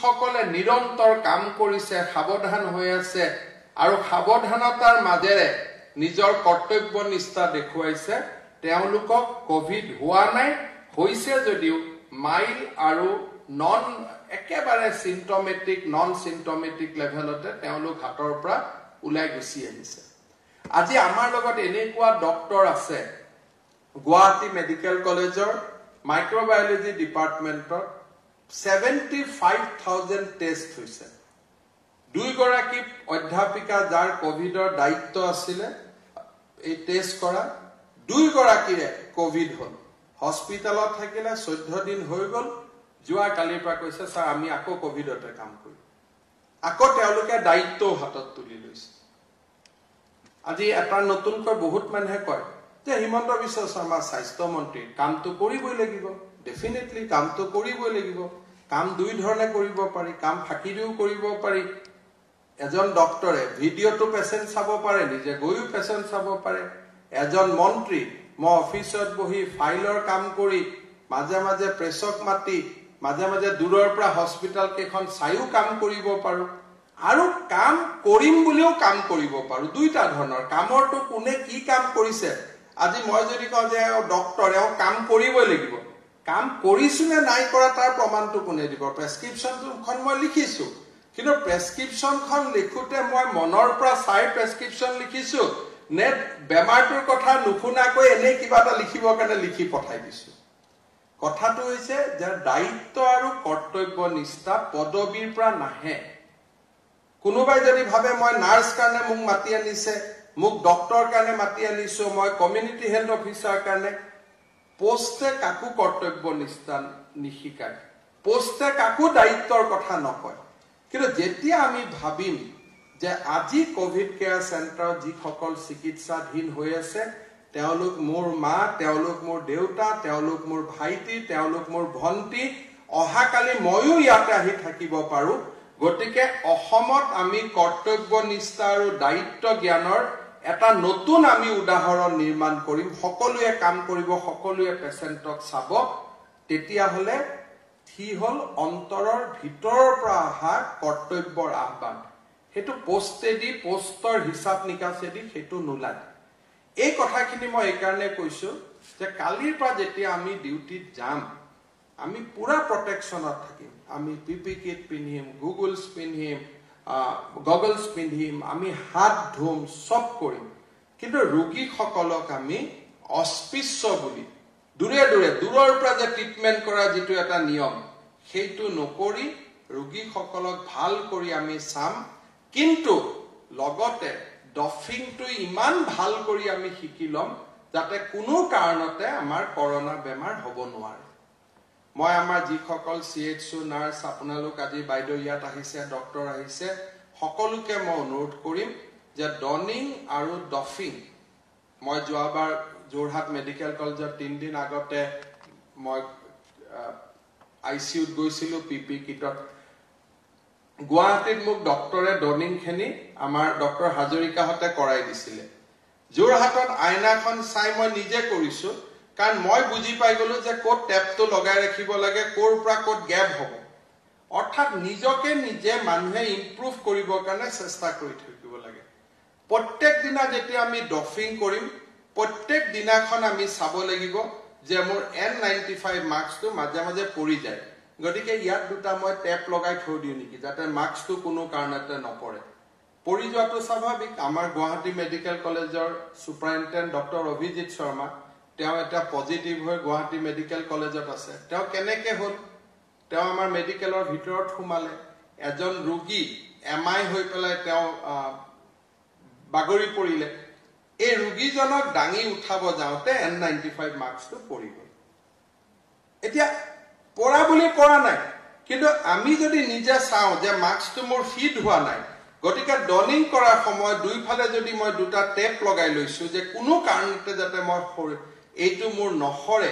যিসকলে নিৰন্তৰ কাম কৰিছে সাৱধান হৈ আছে আৰু সাৱধানতাৰ মাজেৰে নিজৰ কৰ্তব্য নিষ্ঠা দেখুৱাইছে তেওঁলোকক কোভিড হোৱা নাই হৈছে যদিও মাইল আৰু নন একেবাৰে সিম্পটমেটিক নন সিম্পটমেটিক লেভেলতে তেওঁলোক হাতৰ পৰা উলাই গুছি আহিছে আজি আমাৰ লগত এনেকুৱা ডক্টৰ আছে গুৱাহাটী মেডিকেল কলেজৰ মাইক্ৰোবায়োলজি ডিপাৰ্টমেন্টৰ 75,000 টেষ্ট হৈছে দুই গৰাকী অধ্যাপিকা যাৰ কোভিডৰ দায়িত্ব আছিল এই টেষ্ট কৰা দুই গৰাকীৰে কোভিড হল হস্পিটালত থাকিলে 14 দিন হৈ গল যোৱা কালিৰ পৰা কৈছে স্যাৰ আমি আকৌ কোভিডতে কাম কৰিম আকৌ তেওঁলোকে দায়িত্ব হাতত তুলি লৈছে আজি এটা নতুনকৈ বহুত মানুহে কয় যে হিমন্ত বিশ্ব শৰ্মা স্বাস্থ্য মন্ত্ৰী কামটো কৰিবই লাগিব ডেফিনেটলি কামটো কৰিবই লাগিব কাম দুই ধৰণে কৰিব পাৰি কাম ফাকিৰিও কৰিব পাৰি এজন ডক্টৰে ভিডিওটো পেশেন্ট চাব পাৰে নিজে গৈও পেশেন্ট চাব পাৰে এজন মন্ত্ৰী মই অফিসত বহি ফাইলৰ কাম কৰি মাজে মাজে প্ৰেছক মাতি মাজে মাজে দূৰৰ পৰা হস্পিটাল কেখন চাইও কাম কৰিব পাৰো আৰু কাম কৰিম বুলিও কাম কৰিব পাৰো দুইটা ধৰণৰ কামৰটো কোনে কি কাম কৰিছে আজি মই যদি কওঁ যে ডক্টৰ এও কাম কৰিবই লাগিব কাম কৰিছুনে নাই কৰা তাৰ প্ৰমাণটো কোনে দিব প্ৰেছক্ৰিপচনখন মই লিখিছো কিন্তু প্ৰেছক্ৰিপচনখন লিখোতে মই মনৰ পৰা চাই প্ৰেছক্ৰিপচন লিখিছো নে বেমাৰটোৰ কথা নুশুনাকৈ এনে কিবা এটা লিখিবৰ কাৰণে লিখি পঠাই দিছো কথাটো হৈছে যে দায়িত্ব আৰু কৰ্তব্য নিষ্ঠা পদবীৰ পৰা নাহে কোনোবাই যদি ভাবে মই নাৰ্ছ কাৰণে মোক মাতি আনিছে মোক ডক্টৰ কাৰণে মাতি আনিছো মই কমিউনিটি হেলথ অফিচাৰ কাৰণে পোষ্টে কাকো কৰ্তব্য নিষ্ঠা নিশিকায় পোষ্টে কাকো দায়িত্বৰ কথা নকয় কিন্তু যেতিয়া আমি ভাবিম যে আজি কোভিড কেয়াৰ চেণ্টাৰ যিসকল চিকিৎসাধীন হৈ আছে তেওঁলোক মোৰ মা তেওঁলোক মোৰ দেউতা তেওঁলোক মোৰ ভাইটি তেওঁলোক মোৰ ভন্টি অহাকালি ময়ো ইয়াতে আহি থাকিব পাৰো গতিকে অসমত আমি কৰ্তব্য নিষ্ঠা আৰু দায়িত্ব জ্ঞানৰ এটা নতুন আমি উদাহৰণ নিৰ্মাণ কৰিম সকলোৱে কাম কৰিব সকলোৱে পেশেন্টক চাব তেতিয়া হলে থি হল অন্তৰৰ ভিতৰৰ পৰা অহা কৰ্তব্যৰ আহ্বান হেতু পোষ্টেদি পোষ্টৰ হিসাব নিকাছেদি হেতু নোলায় এই কথাখিনি মই এই কাৰণে কৈছো যে কালিৰ পৰা যেতিয়া আমি ডিউটিত যাম আমি পুৰা প্ৰটেকচনত থাকিম আমি পিপি কিট পিন্ধিম গুগলস পিন্ধিম গগলস পিন্ধিম আমি হাত ধুম সব কৰিম কিন্তু ৰোগী সকলক আমি অস্পৃশ্য বুলি দূৰে দূৰে দূৰৰ পৰা যে ট্ৰিটমেন্ট কৰা যেটো এটা নিয়ম সেইটো নকৰি ৰোগী সকলক ভাল কৰি আমি চাম কিন্তু লগতে ডফিংটো ইমান ভাল কৰি আমি শিকিলম যাতে কোনো কাৰণতে আমাৰ কৰোনা বেমাৰ হ'ব নোৱাৰে মই আমাৰ যিসকল CHO নাৰ্ছ আপোনালোক আজি বাইদেউ ইয়াত আহিছে ডক্টৰ আহিছে সকলোকে মই অনুৰোধ কৰিম যে ডনিং আৰু ডফিং মই যোৱাবাৰ যোৰহাট মেডিকেল কলেজত 3 দিন আগতে মই ICUত গৈছিলো পিপি কিটত গুৱাহাটীত মোক ডক্টৰে ডনিং খেনি আমাৰ ডক্টৰ হাজৰিকা হতে কৰাই দিছিলে যোৰহাটত আইনাখন চাই মই নিজে কৰিছো কাৰণ মই বুজি পাই গলো যে কোট টেপটো লগাই ৰাখিব লাগে কোৰ পৰা কোট গ্যাপ হ'ব অৰ্থাৎ নিজকে নিজে মানুহে ইমপ্ৰুভ কৰিবৰ কাৰণে চেষ্টা কৰি থাকিব লাগে প্ৰত্যেক দিনা যেতিয়া আমি ডফিং কৰিম প্ৰত্যেক দিনাখন আমি চাব লাগিব যে মোৰ N95 মাস্কটো মাজে মাজে পৰি যায় গতিকে ইয়াত দুটা মই টেপ লগাই থৈ দিও নেকি যাতে মাস্কটো কোনো কাৰণতে নপৰে পৰি যোৱাটো স্বাভাৱিক আমাৰ গুৱাহাটী মেডিকেল কলেজৰ সুপাৰিনটেন্ডেন্ট ডক্টৰ অভিজিত শৰ্মা তেওঁ এটা পজিটিভ হৈ গুৱাহাটী মেডিকেল কলেজত আছে তেওঁ কেনেকে হল তেওঁ আমাৰ মেডিকেলৰ ভিতৰত সোমালে এজন ৰোগী এমআই হৈ পেলাই তেওঁ বাগৰি পৰিলে এই ৰোগীজনক ডাঙি উঠাব যাওতে N95 মাস্কটো পৰি গল এতিয়া পৰা বুলি পৰা নাই কিন্তু আমি যদি নিজে চাও যে মাস্কটো মোৰ ফিট হোৱা নাই গতিকে ডনিং কৰাৰ সময় দুইফালে যদি মই দুটা টেপ লগাই লৈছো যে কোনো কাৰণতে যাতে মই এইটো মোৰ নহৰে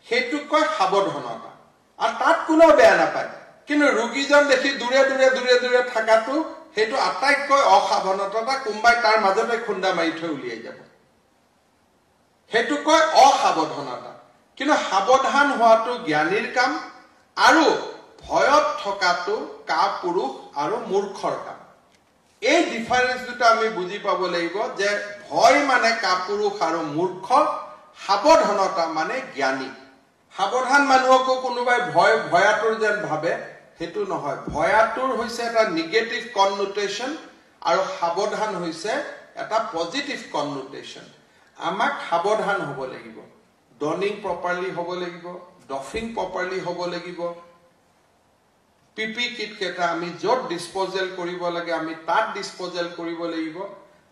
হেতু কয় সাৱধানতা আৰু তাত কোনো বেয়া নাপায় কিন্তু ৰোগীজন দেখি দূৰে দূৰে দূৰে দূৰে থাকাটো হেতু আটাইতকৈ অসাৱধানতা কোনবাই তাৰ মাজতে খুন্দা মাৰি থৈ উলিয়াই যাব হেতু কয় অসাৱধানতা কিন্তু সাৱধান হোৱাটো জ্ঞানীৰ কাম আৰু ভয়ত থকাটো কাপুৰুষ আৰু মূৰ্খৰ কাম এই ডিফাৰেন্স দুটা আমি বুজি পাব লাগিব যে ভয় মানে কাপুৰুষ আৰু মূৰ্খ সাৱধানতা মানে জ্ঞানী সাৱধান মানুহকো কোনোবাই ভয়াতুৰ যেন ভাবে হেতু নহয় ভয়াতুৰ হৈছে এটা নেগেটিভ কননোটেশন আৰু সাৱধান হৈছে এটা পজিটিভ কননোটেশন আমাক সাৱধান হ'ব লাগিব ডনিং প্ৰপাৰলি হ'ব লাগিব ডফিং প্ৰপাৰলি হ'ব লাগিব পিপি কিট কেটা আমি যত ডিসপোজেল কৰিব লাগে আমি তাত ডিসপোজেল কৰিব লাগিব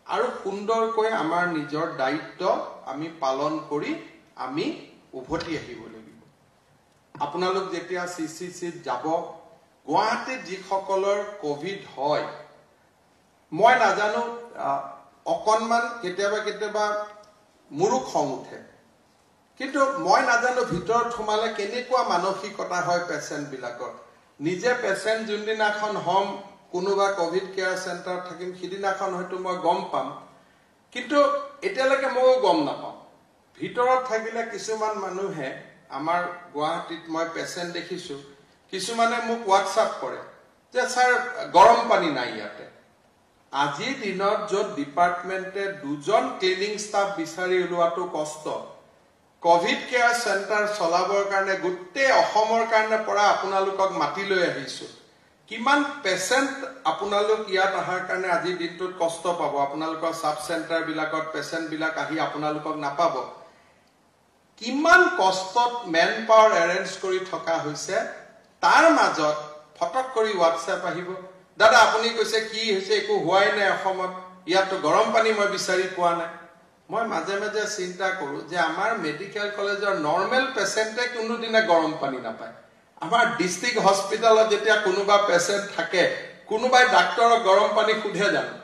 আৰু সুন্দৰকৈ আমাৰ নিজৰ দায়িত্ব আমি পালন কৰি আমি উভতি আহিব লাগিব আপোনালোক যেতিয়া সিসিসিত যাব গুৱাহাটীত যিসকলৰ কোভিড হয় মই নাজানো অকনমান কেতিয়াবা মুৰুক খং উঠে কিন্তু মই নাজানো ভিতৰত সোমালে কেনেকুৱা মানসিকতা হয় পেশেন্ট বিলাকৰ নিজে পেশেন্ট যোনদিনাখন হম কোনোবা কোভিড কেয়াৰ সেন্টাৰ থাকিম সিদিনাখন হয়তো মই গম পাম কিন্তু এতিয়ালৈকে মই গম নাপাম ভিতৰত থাকিলে কিছুমান মানুহে আমাৰ গুৱাহাটীত মই পেশেন্ট দেখিছো কিছুমানে মোক হোৱাটসঅ্যাপ কৰে যে স্যাৰ গৰম পানী নাই ইয়াতে আজি দিনত যত ডিপাৰ্টমেন্টে দুজন ক্লিনিং ষ্টাফ বিচাৰি উলোৱাটো কষ্ট কোভিড কেয়াৰ সেন্টাৰ চলাবৰ কাৰণে গুটেই অসমৰ কাৰণে পৰা আপোনালোকক মাটি লৈ আহিছো কিমান পেশেন্ট আপোনালোক ইয়াত আহাৰ কাৰণে আজি দিনটোত কষ্ট পাব আপোনালোকৰ সাব সেন্টাৰ বিলাকত পেশেন্ট বিলাক আহি আপোনালোকক নাপাব কিমান কষ্টত মেন পাৱাৰ এৰেঞ্জ কৰি থকা হৈছে তাৰ মাজত ফটক কৰি হোৱাটসঅ্যাপ আহিব দাদা আপুনি কৈছে কি হৈছে একো হোৱাই নাই অসমত ইয়াত গৰম পানী মই বিচাৰি পোৱা নাই মই মাজে মাজে চিন্তা কৰো যে আমাৰ মেডিকেল কলেজৰ নৰমাল পেশেন্টে কোনো দিনে গৰম পানী নাপায় আমাৰ ডিস্ট্ৰিক্ট হস্পিটালত যেতিয়া কোনোবা পেশেন্ট থাকে কোনোবাই ডাক্তৰক গৰম পানী খুধে জানো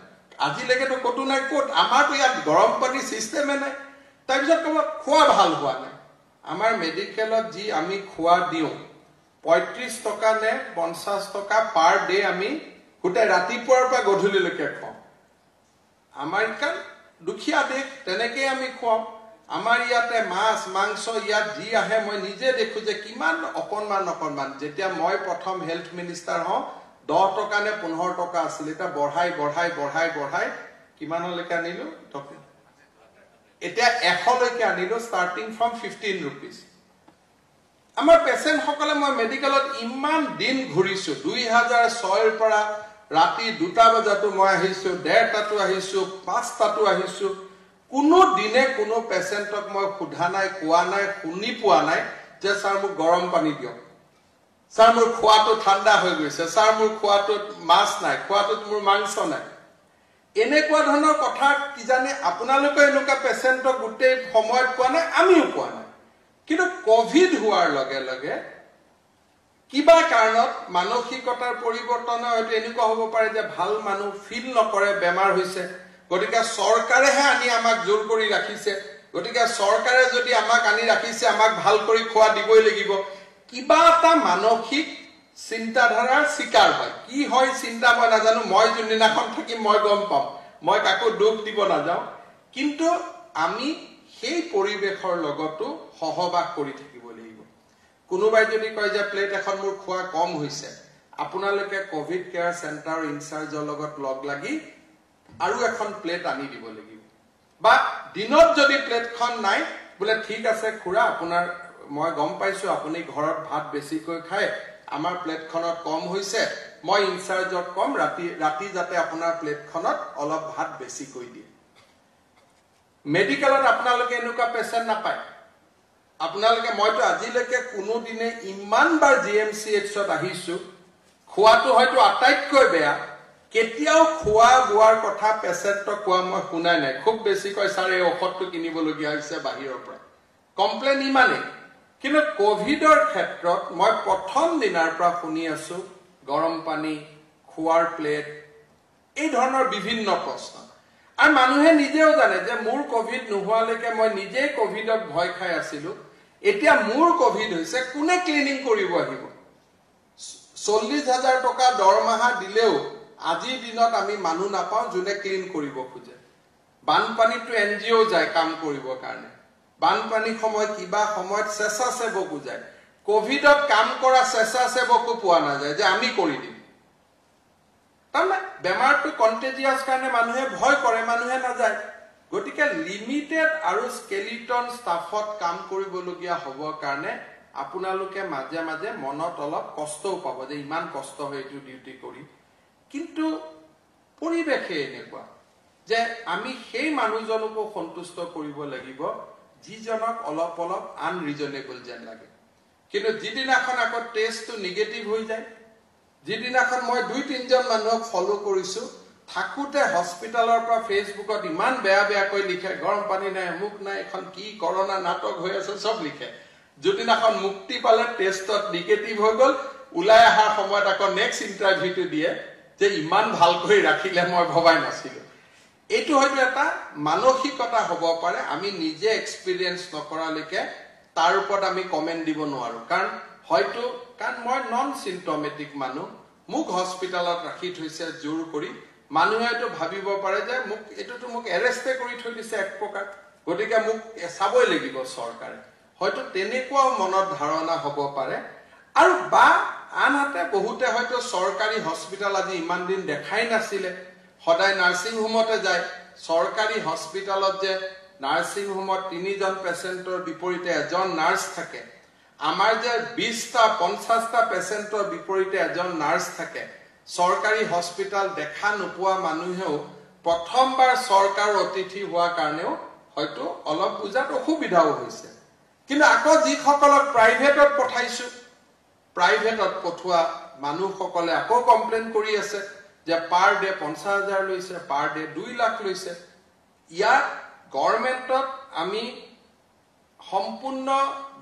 আজিলৈকে তো কতো নাই কোট আমাৰটো ইয়াত গৰম পানী সিস্টেমে নাই তাৰপিছত ক'ব খোৱা ভাল হোৱা নাই আমাৰ মেডিকেলত যি আমি খোৱা দিও 35 টকা নে 50 টকা পাৰ ডে আমি গুটে ৰাতিপুৱাৰ পৰা গধূলিলৈকে খাওঁ আমাৰ ইকান দুখিয়া দেশ তেনেকে আমি খাওঁ আমাৰ ইয়াতে মাছ মাংস ইয়াত যি আহে মই নিজে দেখো যে কিমান অকনমান যেতিয়া মই প্ৰথম হেলথ মিনিষ্টাৰ হওঁ 10 টকা নে 15 টকা আছিল এটা বঢ়াই কিমানলৈকে আনিলো এতিয়া 100 লৈকে আনিলো ষ্টাৰ্টিং ফ্ৰম 15 rupees আমাৰ পেশেন্ট সকলে মই মেডিকেলত ইমান দিন ঘুৰিছো 2006 ৰ পৰা ৰাতি 2টা বজাতো মই আহিছো 1:30টাতো আহিছো 5টাতো আহিছো কোনো দিনে কোনো পেশেন্টক মই খুধা নাই কোৱা নাই শুনি পোৱা নাই যে স্যাৰ মোক গৰম পানী দিয়ক স্যাৰ মোৰ খোৱাটো ঠাণ্ডা হৈ গৈছে স্যাৰ মোৰ খোৱাটো মাছ নাই খোৱাটো মোৰ মাংস নাই এনেকুৱা ধৰণৰ কথা কি জানে আপোনালোকে এনেকুৱা পেশেন্টক গুটেই সময়ত কোৱা নাই আমিও কোৱা নাই কিন্তু কোভিড হোৱাৰ লগে লগে কিবা কাৰণত মানসিকতাৰ পৰিৱৰ্তন হয়তো এনেকুৱা হ'ব পাৰে যে ভাল মানুহ ফিল নকৰে বেমাৰ হৈছে গতিকে চৰকাৰেহে আনি আমাক জোৰ কৰি ৰাখিছে গতিকে চৰকাৰে যদি আমাক আনি ৰাখিছে আমাক ভাল কৰি খোৱা দিবই লাগিব কিবা এটা মানসিক চিন্তাধাৰাৰ শিকাৰ হয় কি হয় চিন্তা মই নাজানো মই যোনদিনাখন থাকি মই গম পাম মই কাকো দুখ দিব নাযাওঁ কিন্তু আমি সেই পৰিবেশৰ লগতো সহবাস কৰি থাকিব লাগিব কোনোবাই যদি কয় যে প্লেট এখন মোৰ খোৱা কম হৈছে আপোনালোকে কোভিড কেয়াৰ সেন্টাৰ ইনচাৰ্জৰ লগত লগ লাগি আৰু এখন প্লেট আনি দিব লাগিব বা দিনত যদি প্লেটখন নাই বলে ঠিক আছে খুৰা আপোনাৰ মই গম পাইছো আপুনি ঘৰত ভাত বেছিকৈ খায় আমাৰ প্লেটখনত কম হৈছে মই ইনচাৰ্জক কম ৰাতি যাতে আপোনাৰ প্লেটখনত অলপ ভাত বেছিকৈ দিয়ে মেডিকেলত আপোনালোকে এনেকুৱা পেশেন্ট নাপায় আপোনালোকে মইতো আজিলৈকে কোনো দিনে ইমান বাৰ জিএমচিএইচত আহিছো খোৱাটো হয়তো আটাইতকৈ বেয়া কেতিয়াও খোৱা বোৱাৰ কথা পেশেন্টক কোৱা মই শুনাই নাই খুব বেছি কয় স্যাৰ এই ঔষধটো কিনিবলগীয়া হৈছে বাহিৰৰ পৰা কমপ্লেইন ইমানে কিন্তু কোভিডৰ ক্ষেত্ৰত মই প্ৰথম দিনৰ পৰা শুনি আছো গৰম পানী খোৱাৰ প্লেট এই ধৰণৰ বিভিন্ন প্ৰশ্ন আৰু মানুহে নিজেও জানে যে মোৰ কোভিড নোহোৱালৈকে মই নিজে কোভিডত ভয় খাই আছিলো এতিয়া মোৰ কোভিড হৈছে কোনে ক্লিনিং কৰিব আহিব 40,000 টকা দৰমহা দিলেও আজিৰ দিনত আমি মানুহ নাপাওঁ যোনে ক্লিন কৰিব খোজে বানপানীটো এনজিও যায় কাম কৰিবৰ কাৰণে বানপানী সময় কিবা সময়ত স্বেচ্ছাসেৱকো যায় কোভিডত কাম কৰা স্বেচ্ছাসেৱকো পোৱা নাযায় যে আমি কৰি দিম তাৰমানে বেমাৰটো কন্টেজিয়াছ কাৰণে মানুহে ভয় কৰে মানুহে নাযায় গতিকে লিমিটেড আৰু স্কেলিটন ষ্টাফত কাম কৰিবলগীয়া হ'বৰ কাৰণে আপোনালোকে মাজে মাজে মনত অলপ কষ্টও পাব যে ইমান কষ্ট হয় এইটো ডিউটি কৰি কিন্তু পৰিবেশে এনেকুৱা যে আমি সেই মানুহজনকো সন্তুষ্ট কৰিব লাগিব যিজনক অলপ অলপ আনৰিজনেবল যেন লাগে কিন্তু যিদিনাখন আকৌ টেষ্টটো নিগেটিভ হৈ যায় যিদিনাখন মই 2-3জন মানুহক ফলো কৰিছো থাকুতে হস্পিটালৰ পৰা ফেচবুকত ইমান বেয়া কৈ লিখে গৰম পানী নাই মুখ নাই এখন কি কৰোনা নাটক হৈ আছে সব লিখে যদিনাখন মুক্তি পালে টেষ্টত নিগেটিভ হৈ গল উলাই অহাৰ সময়ত আকৌ নেক্সট ইন্টাৰভিউটো দিয়ে যে ইমান ভালকৈ ৰাখিলে মই ভবাই নাছিলো এইটো হয়তো এটা মানসিকতা হ'ব পাৰে আমি নিজে এক্সপেৰিয়েন্স নকৰালৈকে তাৰ ওপৰত আমি কমেন্ট দিব নোৱাৰো কাৰণ মই নন সিম্পটমেটিক মানুহ মুখ হস্পিটালত ৰাখি থৈছে জোৰ কৰি মানুহেটো ভাবিব পাৰে যে মুখ এটোটো মুখ এৰেষ্ট কৰি থৈ দিছে এক প্ৰকাৰ গতিকে মুখ চাবই লাগিব চৰকাৰে হয়তো তেনেকুৱাও মনত ধাৰণা হ'ব পাৰে আৰু বা আনহাতে বহুতে হয়তো চৰকাৰী হস্পিটাল আজি ইমান দিন দেখাই নাছিলে সদায় নাৰ্ছিং হোমতে যায় চৰকাৰী হস্পিটালত যে নাৰ্ছিং হোমত 3জন পেচেণ্টৰ বিপৰীতে এজন নাৰ্ছ থাকে আমাৰ যে 20টা 50টা পেচেণ্টৰ বিপৰীতে এজন নাৰ্ছ থাকে চৰকাৰী হস্পিটাল দেখা নোপোৱা মানুহেও প্ৰথমবাৰ চৰকাৰ অতিথি হোৱা কাৰণেও হয়তো অলপ বুজাত অসুবিধাও হৈছে কিন্তু আকৌ যিসকলক প্ৰাইভেটত পঠাইছো প্ৰাইভেটত পঠোৱা মানুহসকলে আকৌ কমপ্লেইন কৰি আছে যে পাৰ ডে 50,000 লৈছে পাৰ ডে 2 লাখ লৈছে ইয়াত গভৰ্ণমেণ্টত আমি সম্পূৰ্ণ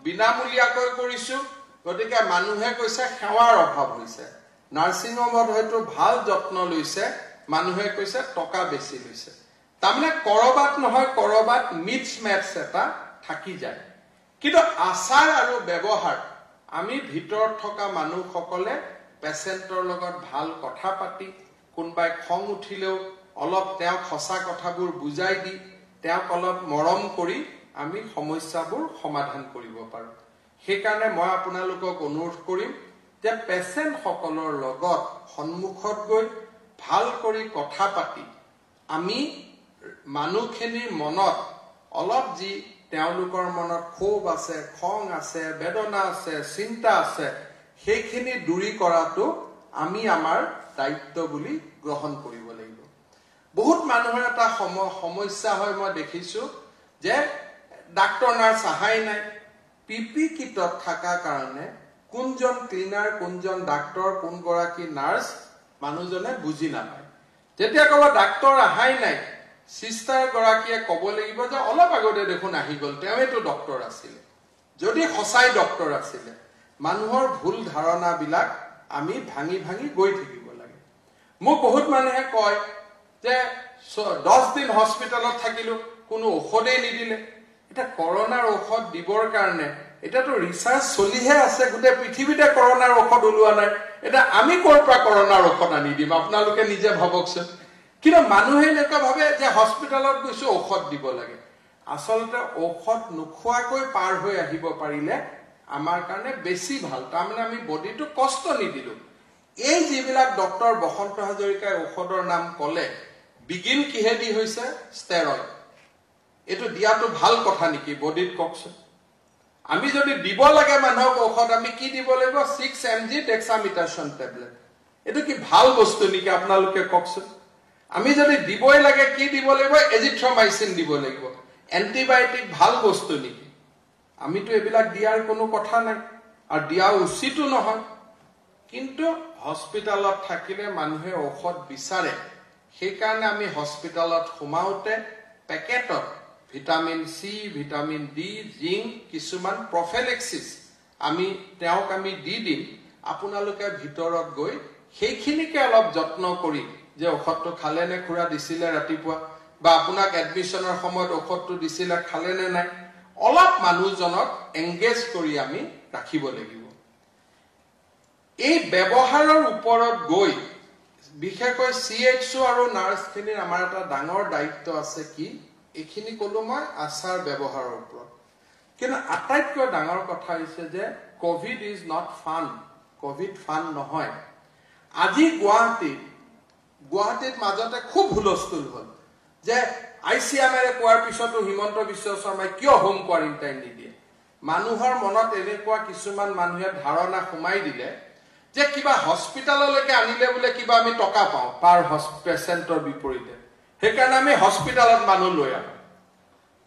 বিনামূলীয়াকৈ কৰিছো গতিকে মানুহে কৈছে সেৱাৰ অভাৱ হৈছে নাৰ্ছিং হোমত হয়তো ভাল যত্ন লৈছে মানুহে কৈছে টকা বেছি লৈছে তাৰমানে কৰবাত নহয় কৰবাত মিছমেটছ এটা থাকি যায় কিন্তু আচাৰ আৰু ব্যৱহাৰ আমি ভিতৰত থকা মানুহসকলে পেচেণ্টৰ লগত ভাল কথা পাতি কোনবাই খং উঠিলেও অলপ তেওঁ খসা কথাবোৰ বুজাই দি তেওঁক অলপ মৰম কৰি আমি সমস্যাবোৰ সমাধান কৰিব পাৰো সেইকাৰণে মই আপোনালোকক অনুৰোধ কৰিম যে পেচেণ্ট সকলৰ লগত সন্মুখত গৈ ভাল কৰি কথা পাতি আমি মানুহখিনিৰ মনত অলপ যি তেওঁলোকৰ মনত ক্ষোভ আছে খং আছে বেদনা আছে চিন্তা আছে সেইখিনি দূৰী কৰাটো আমি আমাৰ দায়িত্ব বুলি গ্ৰহণ কৰিব লাগিব বহুত মানুহৰ এটা সমস্যা হয় মই দেখিছো যে ডাক্তৰ নাৰ্ছ আহাই নাই পিপি কিটত থকা কাৰণে কোনজন ক্লিনাৰ কোনজন ডাক্তৰ কোন গৰাকী নাৰ্ছ মানুহজনে বুজি নাপায় যেতিয়া কবা ডাক্তৰ আহাই নাই সিস্টাৰ গৰাকীয়ে ক'ব লাগিব যে অলপ আগতে দেখোন আহি গল তেওঁটো ডক্টৰ আছিল যদি সঁচাই ডক্টৰ আছিল মানুহৰ ভুল ধাৰণা বিলাক আমি ভাঙি ভাঙি গৈ থাকিব লাগে মোক বহুত মানুহে কয় যে 10 দিন হস্পিটালত থাকিলো কোনো ঔষধে নিদিলে এটা কৰোনাৰ ঔষধ দিবৰ কাৰণে এটাতো ৰিসাৰ্চ চলিহে আছে গুটে পৃথিৱীতে কৰোনাৰ ঔষধ ওলোৱা নাই এটা আমি কৰ পৰা কৰোনাৰ ঔষধ আনি দিম আপোনালোকে নিজে ভাবকচোন কিন্তু মানুহে এনেকুৱা ভাবে যে হস্পিটালত গৈছো ঔষধ দিব লাগে আসলতে ঔষধ নোখোৱাকৈ পাৰ হৈ আহিব পাৰিলে আমাৰ কাৰণে বেছি ভাল তাৰমানে আমি বডিটো কষ্ট নিদিলো এই যিবিলাক ডক্টৰ বসন্ত হাজৰিকাই ঔষধৰ নাম কলে বিগিন কিহেদি হৈছে ষ্টেৰইড এটো দিয়াটো ভাল কথা নেকি বডিত ককচোন আমি যদি দিব লাগে মানুহক ঔষধ আমি কি দিব লাগিব 6 mg ডেক্সামিথাসন টেবলেট এটো কি ভাল বস্তু নেকি আপোনালোকে ককচোন আমি যদি দিবই লাগে কি দিব লাগিব এজিথ্ৰমাইসিন দিব লাগিব এন্টিবায়োটিক ভাল বস্তু নেকি আমিতো এবিলাক দিয়াৰ কোনো কথা নাই আৰু দিয়া উচিতও নহয় কিন্তু হস্পিটালত থাকিলে মানুহে ঔষধ বিচাৰে সেই কাৰণে আমি হস্পিটালত সোমাওতে পেকেটত ভিটামিন সি ভিটামিন ডি জিংক কিছুমান প্ৰফিলেক্সিস আমি তেওঁক আমি দি দিম আপোনালোকে ভিতৰত গৈ সেইখিনিকে অলপ যত্ন কৰি যে ঔষধটো খালে নে খুৰা দিছিলে ৰাতিপুৱা বা আপোনাক এডমিশনৰ সময়ত ঔষধটো দিছিলে খালে নে নাই অলপ মানুহজনক এংগেজ কৰি আমি ৰাখিব লাগিব এই ব্যৱহাৰৰ ওপৰত গৈ বিশেষকৈ সিএইচও আৰু নাৰ্ছখিনিৰ আমাৰ এটা ডাঙৰ দায়িত্ব আছে কি এখিনি কলো মই আচাৰ ব্যৱহাৰৰ ওপৰত কিন্তু আটাইতকৈ ডাঙৰ কথা হৈছে যে COVID is not fun, COVID fun নহয়। আজি গুৱাহাটীত মাজতে খুব হুলস্থুল হল যে ICMR কোৱাৰ পিছতো হিমন্ত বিশ্ব শৰ্মাই কিয় হোম কোৱাৰেণ্টাইন নিদিয়ে। মানুহৰ মনত এনেকুৱা কিছুমান মানুহে ধাৰণা সোমাই দিলে যে কিবা হস্পিটাললৈকে আনিলে বোলে কিবা আমি টকা পাওঁ পাৰ পেচেণ্টৰ বিপৰীতে, সেইকাৰণে আমি হস্পিটালত মানুহ লৈ আহোঁ।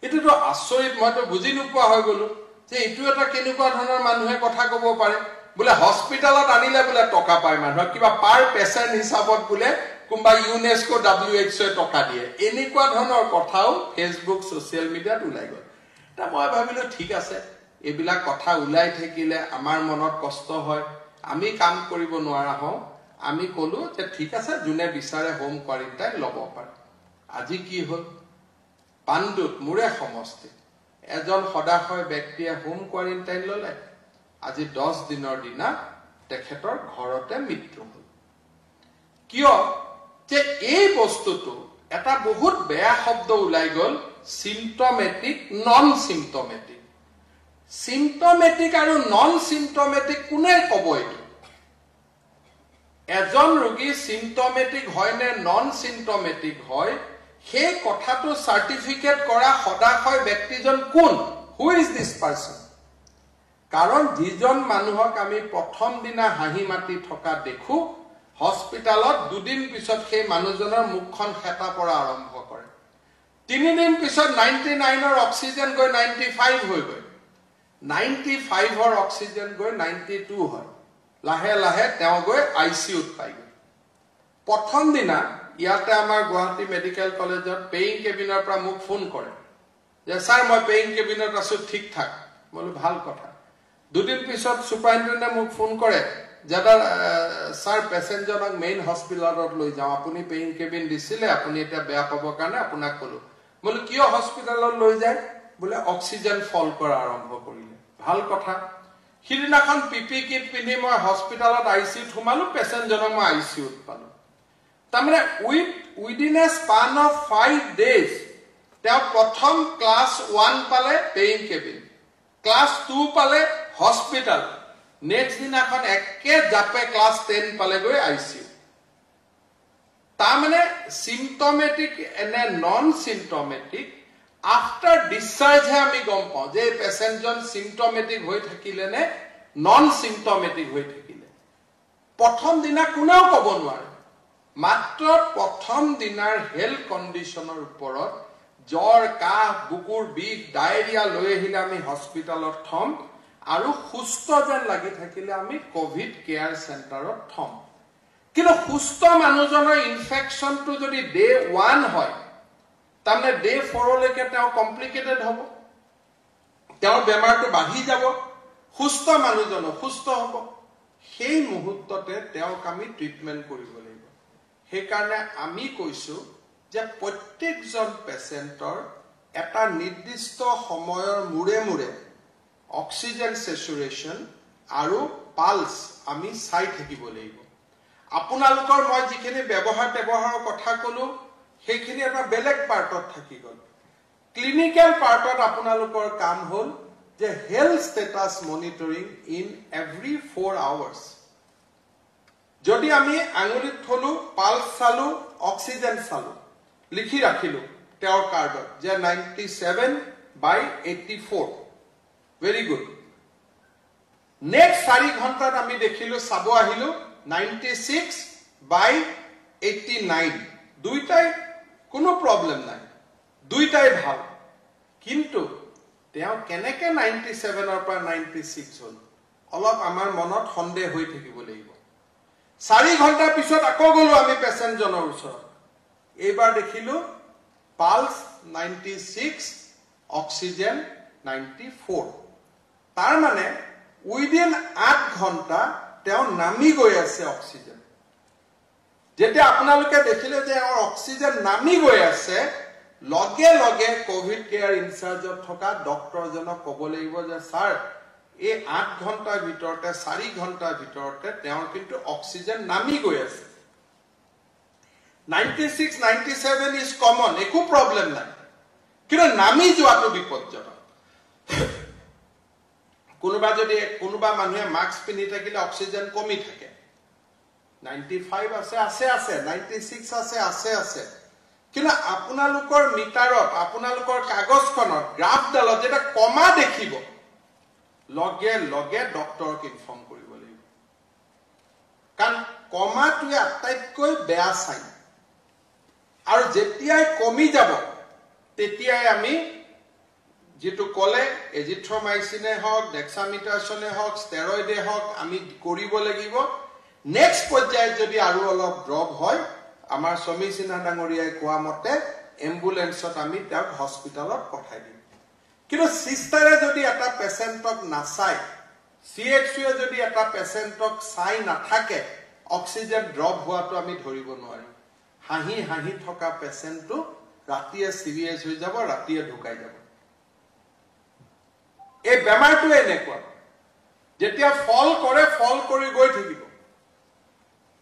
এইটোতো আচৰিত, মইতো বুজি নোপোৱা হৈ গলো যে এইটো এটা কেনেকুৱা ধৰণৰ মানুহে কথা ক'ব পাৰে। বোলে হস্পিটালত আনিলে বোলে টকা পায় মানুহক, কিবা পাৰ পেচেণ্ট হিচাপত বোলে কোনোবা UNESCO WHO টকা দিয়ে। এনেকুৱা ধৰণৰ কথাও ফেচবুক ছচিয়েল মিডিয়াত ওলাই গ'ল। এতিয়া মই ভাবিলো ঠিক আছে, এইবিলাক কথা ওলাই থাকিলে আমাৰ মনত কষ্ট হয়, আমি কাম কৰিব নোৱাৰা হওঁ। আমি ক'লো যে ঠিক আছে, যোনে বিচাৰে হোম কোৱাৰেণ্টাইন ল'ব পাৰে। আজি কি হ'ল, পাণ্ডুত মোৰে সমষ্টি এজন সদাশয় ব্যক্তিয়ে হোম কোৱাৰেণ্টাইন ল'লে। আজি 10 দিনৰ দিনা তেখেতৰ ঘৰতে মৃত্যু হ'ল। কিয় যে এই বস্তুটো এটা বহুত বেয়া শব্দ ওলাই গ'ল, চিম্পটমেটিক নন চিম্পটমেটিক। চিম্পটমেটিক আৰু নন চিম্পটমেটিক কোনে ক'ব? এইটো এজন ৰোগী চিম্পটমেটিক হয় নে নন চিম্পটমেটিক হয়, সেই কথাটো চাৰ্টিফিকেট কৰা সদাশয় ব্যক্তিজন কোন? Who is this person? কাৰণ যিজন মানুহক আমি প্ৰথম দিনা হাঁহি মাতি থকা দেখো, হস্পিটালত 2 দিন পিছত সেই মানুহজনৰ মুখখন হেতা পৰা আৰম্ভ কৰে। 3 দিন পিছত 99ৰ অক্সিজেন গৈ 95 হৈ গৈ, 95ৰ অক্সিজেন গৈ 92 হয়। লাহে লাহে তেওঁ গৈ ICUত পাইগৈ। প্ৰথম দিনা ইয়াতে আমাৰ গুৱাহাটী মেডিকেল কলেজত পেইং কেবিনৰ পৰা মোক ফোন কৰে যে ছাৰ মই পেইং কেবিনত আছো, ঠিক ঠাক। বোলো ভাল কথা। 2 দিন পিছত সুপাৰিনটেণ্ডেণ্টে মোক ফোন কৰে যে ছাৰ পেচেণ্টজনক মেইন হস্পিটালত লৈ যাওঁ, আপুনি পেইং কেবিন দিছিলে, আপুনি এতিয়া বেয়া পাবৰ কাৰণে আপোনাক ক'লো। বোলো কিয় হস্পিটালত লৈ যায়? বোলে অক্সিজেন ফল কৰা আৰম্ভ কৰিলে। ভাল কথা। সিদিনাখন PPE কিট পিন্ধি মই হস্পিটালত ICUত সোমালো, পেচেণ্টজনক মই ICUত পালো। তাৰমানে within a span of 5 days তেওঁ প্ৰথম ক্লাছ 1 পালে পেইং কেবিন, ক্লাছ 2 পালে হস্পিটাল, নেক্সট দিনাখন একে জাপে ক্লাছ 10 পালেগৈ ICU। তাৰমানে চিম্পটমেটিক এনে নন চিম্পটমেটিক আফটাৰ ডিসচাৰ্জহে আমি গম পাওঁ যে পেচেণ্টজন চিম্পটমেটিক হৈ থাকিলে নে নন চিম্পটমেটিক হৈ থাকিলে। প্ৰথম দিনা কোনেও ক'ব নোৱাৰে। মাত্ৰ প্ৰথম দিনাৰ হেলথ কণ্ডিশ্যনৰ ওপৰত জ্বৰ, কাহ, বুকুৰ বিষ, ডায়েৰিয়া লৈ আহিলে আমি হস্পিটালত থম, আৰু সুস্থ যেন লাগি থাকিলে আমি কোভিড কেয়াৰ চেণ্টাৰত থম। কিন্তু সুস্থ মানুহজনৰ ইনফেকশ্যনটো যদি ডে 1 হয়, তাৰমানে ডে 4লৈকে তেওঁ কমপ্লিকেটেড হ'ব, তেওঁৰ বেমাৰটো বাঢ়ি যাব, সুস্থ মানুহজনো সুস্থ হ'ব। সেই মুহূৰ্ততে তেওঁক আমি ট্ৰিটমেণ্ট কৰিব লাগিব। সেইকাৰণে আমি কৈছো যে প্ৰত্যেকজন পেচেণ্টৰ এটা নিৰ্দিষ্ট সময়ৰ মূৰে মূৰে অক্সিজেন সেচুৰেশন আৰু পালস আমি চাই থাকিব লাগিব। আপোনালোকৰ মই যিখিনি ব্যৱহাৰৰ কথা কলো, সেইখিনি এটা বেলেগ পাৰ্টত থাকি গল। ক্লিনিক্যাল পাৰ্টত আপোনালোকৰ কাম হল যে health status monitoring in every 4 hours। যদি আমি আঙুলিত থলো, পালস চালো, অক্সিজেন চালো, লিখি ৰাখিলো তেওঁৰ কাৰ্ডত যে 97/84, ভেরি গুড। নেক্সট 4 ঘণ্টাত আমি দেখিলো, চাব আহিলো 96/89, দুইটাই কোনো প্ৰবলেম নাই, দুইটাই ভাল। কিন্তু তেওঁ কেনেকে 97ৰ পৰা 96 হল, অলপ আমাৰ মনত সন্দেহ হৈ থাকিব লাগিব। 4 ঘণ্টাৰ পিছত আকৌ গলো আমি পেচেণ্টজনৰ ওচৰত, এইবাৰ দেখিলো পালস 96, অক্সিজেন 94। তাৰ মানে উইদিন 8 ঘণ্টা তেওঁ নামি গৈ আছে অক্সিজেন। যেতিয়া আপোনালোকে দেখিলে যে অক্সিজেন নামি গৈ আছে, লগে লগে কোভিড কেয়াৰ ইনচাৰ্জত থকা ডক্টৰজনক ক'ব লাগিব যে স্যাৰ, এই 8 ঘণ্টাৰ ভিতৰতে 4 ঘণ্টাৰ ভিতৰতে তেওঁৰ কিন্তু অক্সিজেন নামি গৈ আছে। 96, 97 ইজ কমন, একো প্ৰবলেম নাই, কিন্তু নামি যোৱাটো বিপদজনক। কোনোবা মানুহে মাস্ক পিন্ধি থাকিলে অক্সিজেন কমি থাকে 95 আছে 96 আছে কিন্তু আপোনালোকৰ মিটাৰত আপোনালোকৰ কাগজখনত গ্ৰাফডালত যেটা কমা দেখিব লগে লগে ডক্টৰক ইনফৰ্ম কৰিব লাগিব কাৰণ কমাটোৱে আটাইতকৈ বেয়া সাইন আৰু যেতিয়াই কমি যাব তেতিয়াই আমি যেটো কলে এজিথ্ৰমাইচিনে হওক ডেক্সামিটাছনে হওক ষ্টেৰয়েডে হওক আমি কৰিব লাগিব নেক্সট পৰ্যায়ত যদি আৰু অলপ ড্ৰপ হয় আমাৰ সমীচিনা ডাঙৰীয়াই কোৱা মতে এম্বুলেন্সত আমি তাক হস্পিটালত পঠাই দিম কিন্তু সিস্টাৰে যদি এটা পেশেন্টক নাচাই সিএইচওয়ে যদি এটা পেশেন্টক চাই নাথাকে অক্সিজেন ড্ৰপ হোৱাটো আমি ধৰিব নোৱাৰিম হাঁহি থকা পেশেন্টটো ৰাতিয়ে সিৰিয়াস হৈ যাব ৰাতিয়ে ঢুকাই যাব এই বেমাৰটো এনেকুৱা যেতিয়া ফল কৰি গৈ থাকিব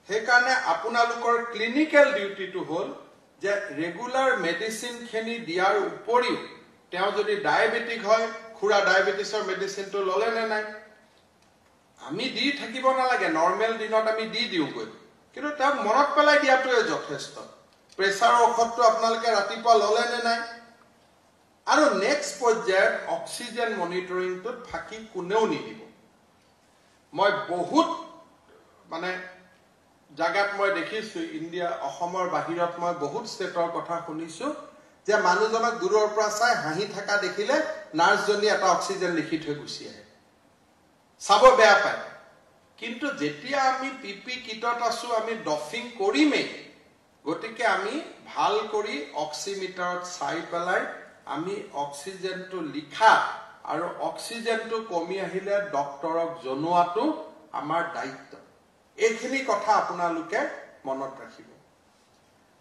সেইকাৰণে আপোনালোকৰ ক্লিনিক্যাল ডিউটিটো হ'ল যে ৰেগুলাৰ মেডিসিন খেনি দিয়াৰ উপৰিও তেওঁ যদি ডায়াবেটিক হয় খুৰা ডায়াবেটিছৰ মেডিসিনটো ললে নে নাই আমি দি থাকিব নালাগে নৰমাল দিনত আমি দি দিওগৈ কিন্তু তাক মনত পেলাই দিয়াটোৱে যথেষ্ট প্ৰেছাৰৰ ঔষধটো আপোনালোকে ৰাতিপুৱা ললে নে নাই আৰু নেক্সট পৰ্যায়ত অক্সিজেন মনিটৰিংটোত ফাঁকি কোনেও নিদিব মই বহুত মানে জাগাত মই দেখিছো ইন্ডিয়া অসমৰ বাহিৰত মই বহুত ষ্টেটৰ কথা শুনিছো যে মানুহজনক দূৰৰ পৰা চাই হাঁহি থকা দেখিলে নাৰ্ছজনী এটা অক্সিজেন লিখি থৈ গুচি আহে চাব বেয়া পায় কিন্তু যেতিয়া আমি পিপি কিটত আছো আমি ডফিং কৰিমেই গতিকে আমি ভাল কৰি অক্সিমিটাৰত চাই পেলাই আমি অক্সিজেনটো লিখা আৰু অক্সিজেনটো কমি আহিলে ডক্টৰক জনোৱাটো আমাৰ দায়িত্ব এইখিনি কথা আপোনালোকে মনত ৰাখিব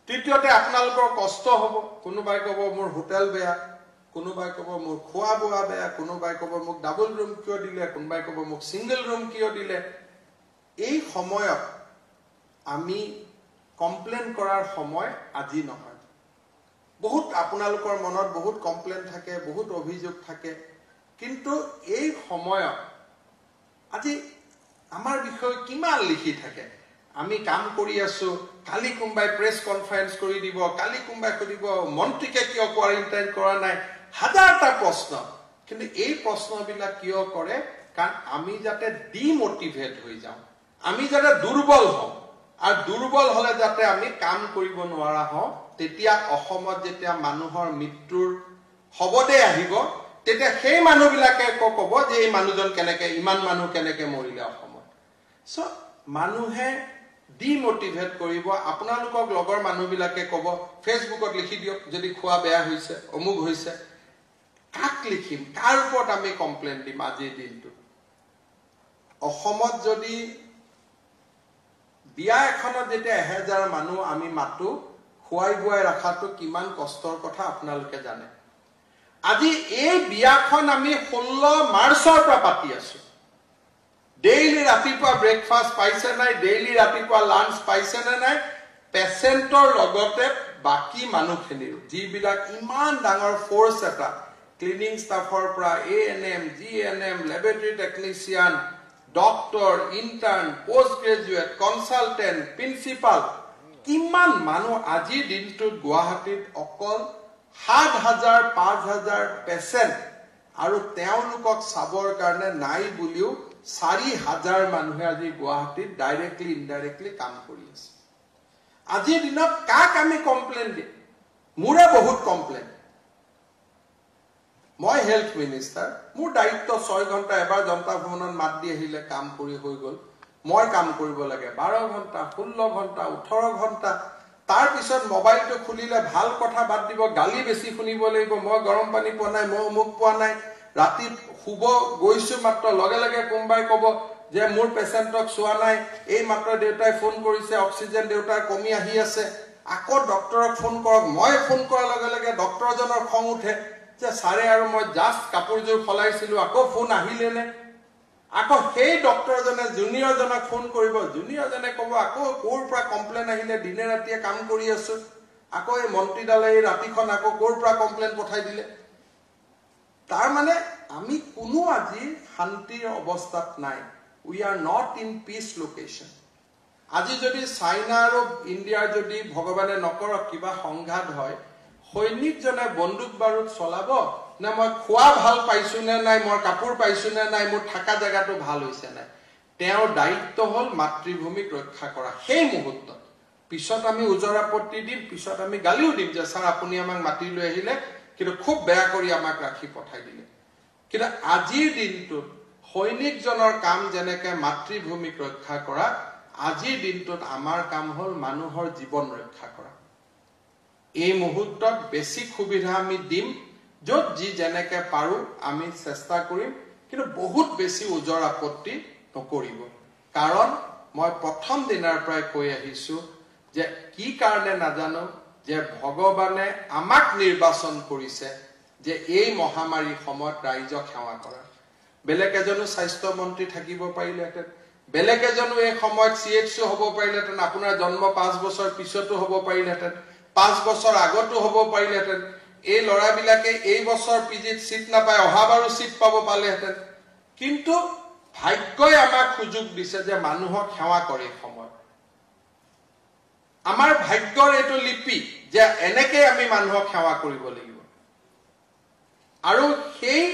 তৃতীয়তে আপোনালোকৰ কষ্ট হ'ব কোনোবাই ক'ব মোৰ হোটেল বেয়া কোনোবাই ক'ব মোৰ খোৱা বোৱা বেয়া কোনোবাই ক'ব মোক ডাবল ৰুম কিয় দিলে কোনোবাই ক'ব মোক সিঙ্গল ৰুম কিয় দিলে এই সময়ত আমি কমপ্লেইন কৰাৰ সময় আজি নহয় বহুত আপোনালোকৰ মনত বহুত কমপ্লেইন থাকে বহুত অভিযোগ থাকে কিন্তু এই সময়ত আজি আমাৰ বিষয় কিমান লিখি থাকে আমি কাম কৰি আছো কালি কোনবাই প্ৰেছ কনফাৰেন্স কৰি দিব কালি কোনবাই কৰিব মন্ত্ৰীকে কিয় কোৱাৰেন্টাইন কৰা নাই হাজাৰটা প্ৰশ্ন কিন্তু এই প্ৰশ্নবিলাক কিয় কৰে কাৰণ আমি যাতে ডিমোটিভেট হৈ যাওঁ আমি যাতে দুৰ্বল হওঁ আৰু দুৰ্বল হলে যাতে আমি কাম কৰিব নোৱাৰা হওঁ তেতিয়া অসমত যেতিয়া মানুহৰ মৃত্যুৰ হবদে আহিব তেতিয়া সেই মানুহবিলাকে ক'ব যে এই মানুহজন কেনেকে ইমান মানুহ কেনেকে মৰিলে অসমত সো মানুহে ডিমোটিভেট কৰিব আপোনালোকক লগৰ মানুহবিলাকে ক'ব ফেসবুকত লিখি দিয়ক যদি খোৱা বেয়া হৈছে অমুক হৈছে কাক লিখিম কাৰ ওপৰত আমি কমপ্লেইন দিম আজিৰ দিনটো অসমত যদি বিয়া এখনত যেতিয়া 1000 মানুহ আমি মাতো খুৱাই বুৱাই ৰাখাটো কিমান কষ্টৰ কথা আপোনালোকে জানে আজি এই বিয়াখন আমি 16 মাৰ্চৰ পৰা পাতি আছো ডেইলি ৰাতিপুৱা ব্ৰেকফাষ্ট পাইছে নাই ডেইলি ৰাতিপুৱা লাঞ্চ পাইছে নাই পেশেন্টৰ লগতে বাকি মানুহখিনিৰ যিবিলাক ইমান ডাঙৰ ফোৰ্স এটা ক্লিনিং ষ্টাফৰ পৰা ANM GNM laboratory technician doctor intern post graduate consultant principal কিমান মানুহ আজি দিনটোত গুৱাহাটীত অকল 7000 5000 পেশেন্ট আৰু তেওঁলোকক চাবৰ কাৰণে নাই বুলিও 4000 মানুহে আজি গুৱাহাটীত ডাইৰেক্টলি ইনডাইৰেক্টলি কাম কৰি আছে আজিৰ দিনত কাক আমি কমপ্লেইন দিম মোৰে বহুত কমপ্লেইন মই হেলথ মিনিষ্টাৰ মোৰ দায়িত্ব 6 ঘণ্টা এবাৰ জনতা ভৱনত মাত দি আহিলে কাম কৰি হৈ গল মই কাম কৰিব লাগে 12 ঘণ্টা 16 ঘণ্টা 18 ঘণ্টা তাৰ পিছত মোবাইলটো খুলিলে ভাল কথা বাদ দিব গালি বেছি শুনিব লাগিব মই গৰম পানী পোৱা নাই মই মুখ পোৱা নাই ৰাতি শুব গৈছো মাত্ৰ লগে লগে কোনবাই ক'ব যে মোৰ পেশেন্টক চোৱা নাই এই মাত্ৰ দেউতাই ফোন কৰিছে অক্সিজেন দেউতাৰ কমি আহি আছে আকৌ ডক্টৰক ফোন কৰক মই ফোন কৰাৰ লগে লগে ডক্টৰজনৰ খং উঠে যে সাৰে আৰু মই জাস্ট কাপোৰজোৰ খলাইছিলো আকৌ ফোন আহিলে নে আকৌ সেই ডক্টৰজনে জুনিয়ৰজনক ফোন কৰিব জুনিয়ৰজনে ক'ব আকৌ কোৰ পৰা কমপ্লেইন আহিলে দিনে ৰাতিয়ে কাম কৰি আছো আকৌ এই মন্ত্ৰীডালে ৰাতিখন আকৌ কোৰ পৰা কমপ্লেইন পঠাই দিলে তাৰ মানে আমি কোনো আজি শান্তিৰ অৱস্থাত নাই we are not in peace location আজি যদি চাইনা আৰু ইণ্ডিয়াৰ যদি ভগৱানে নকৰক কিবা সংঘাত হয় সৈনিকজনে বন্দুক বাৰুদ চলাব না মই খোৱা ভাল পাইছো নে নাই মই কাপোৰ পাইছো নে নাই মোৰ থাকা জায়গাটো ভাল হৈছে নাই তেওঁৰ দায়িত্ব হল মাতৃভূমিক ৰক্ষা কৰা সেই মুহূৰ্তত পিছত আমি উজৰ আপত্তি দিম পিছত আমি গালিও দিম যে স্যাৰ আপুনি আমাক মাতি লৈ আহিলে কিন্তু খুব বেয়া কৰি আমাক ৰাখি পঠাই দিলে কিন্তু আজিৰ দিনটোত সৈনিকজনৰ কাম যেনেকে মাতৃভূমিক ৰক্ষা কৰা আজিৰ দিনটোত আমাৰ কাম হল মানুহৰ জীৱন ৰক্ষা কৰা এই মুহূৰ্তত বেছি সুবিধা আমি দিম যত যি যেনেকে পাৰো আমি চেষ্টা কৰিম কিন্তু বহুত বেছি উজৰ আপত্তি নকৰিব কাৰণ মই প্ৰথম দিনৰ পৰাই কৈ আহিছো যে কি কাৰণে নাজানো যে ভগৱানে আমাক নিৰ্বাচন কৰিছে যে এই মহামাৰী সময়ত ৰাইজক সেৱা কৰা বেলেগ এজনো স্বাস্থ্য মন্ত্ৰী থাকিব পাৰিলেহেঁতেন বেলেগ এজনো এই সময়ত CHO হ'ব পাৰিলেহেঁতেন আপোনাৰ জন্ম 5 বছৰ পিছতো হ'ব পাৰিলেহেঁতেন 5 বছৰ আগতো হ'ব পাৰিলেহেঁতেন এই লৰাবিলাকে এই বছৰ পিজিত সিট নাপায় অহাবাৰো সিট পাব পালেহেঁতেন কিন্তু ভাগ্যই আমাক সুযোগ দিছে যে মানুহক সেৱা কৰে সময় আমাৰ ভাগ্যৰ এটো লিপি যে এনেকে আমি মানুহক সেৱা কৰিব লাগিব আৰু সেই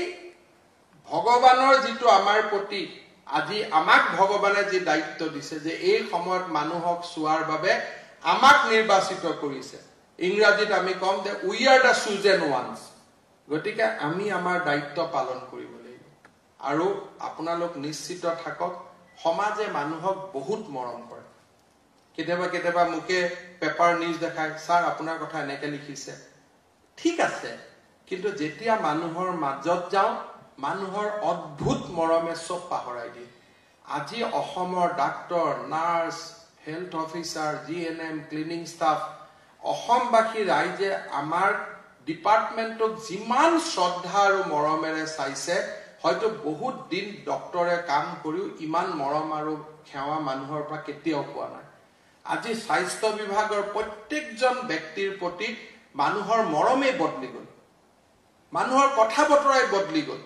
ভগৱানৰ যিটো আমাৰ প্ৰতি আজি আমাক ভগৱানে যি দায়িত্ব দিছে যে এই সময়ত মানুহক চোৱাৰ বাবে আমাক নিৰ্বাচিত কৰিছে ইংৰাজীত আমি কম যে we are the chosen ones গতিকে আমি আমাৰ দায়িত্ব পালন কৰিব লাগিব আৰু আপোনালোক নিশ্চিত থাকক সমাজে মানুহক বহুত মৰম কৰে কেতিয়াবা মুকে পেপাৰ নিউজ দেখায় স্যাৰ আপোনাৰ কথা এনেকে লিখিছে ঠিক আছে কিন্তু যেতিয়া মানুহৰ মাজত যাও মানুহৰ অদ্ভুত মৰমে সব পাহৰাই দিয়ে আজি অসমৰ doctor nurse health officer GNM cleaning staff অসমবাসী ৰাইজে আমাৰ ডিপাৰ্টমেণ্টক যিমান শ্ৰদ্ধা আৰু মৰমেৰে চাইছে হয়তো বহুত দিন ডক্টৰে কাম কৰিও ইমান মৰম আৰু সেৱা মানুহৰ পৰা কেতিয়াও পোৱা নাই আজি স্বাস্থ্য বিভাগৰ প্ৰত্যেকজন ব্যক্তিৰ প্ৰতি মানুহৰ মৰমে বদলি গল মানুহৰ কথা বতৰাই বদলি গল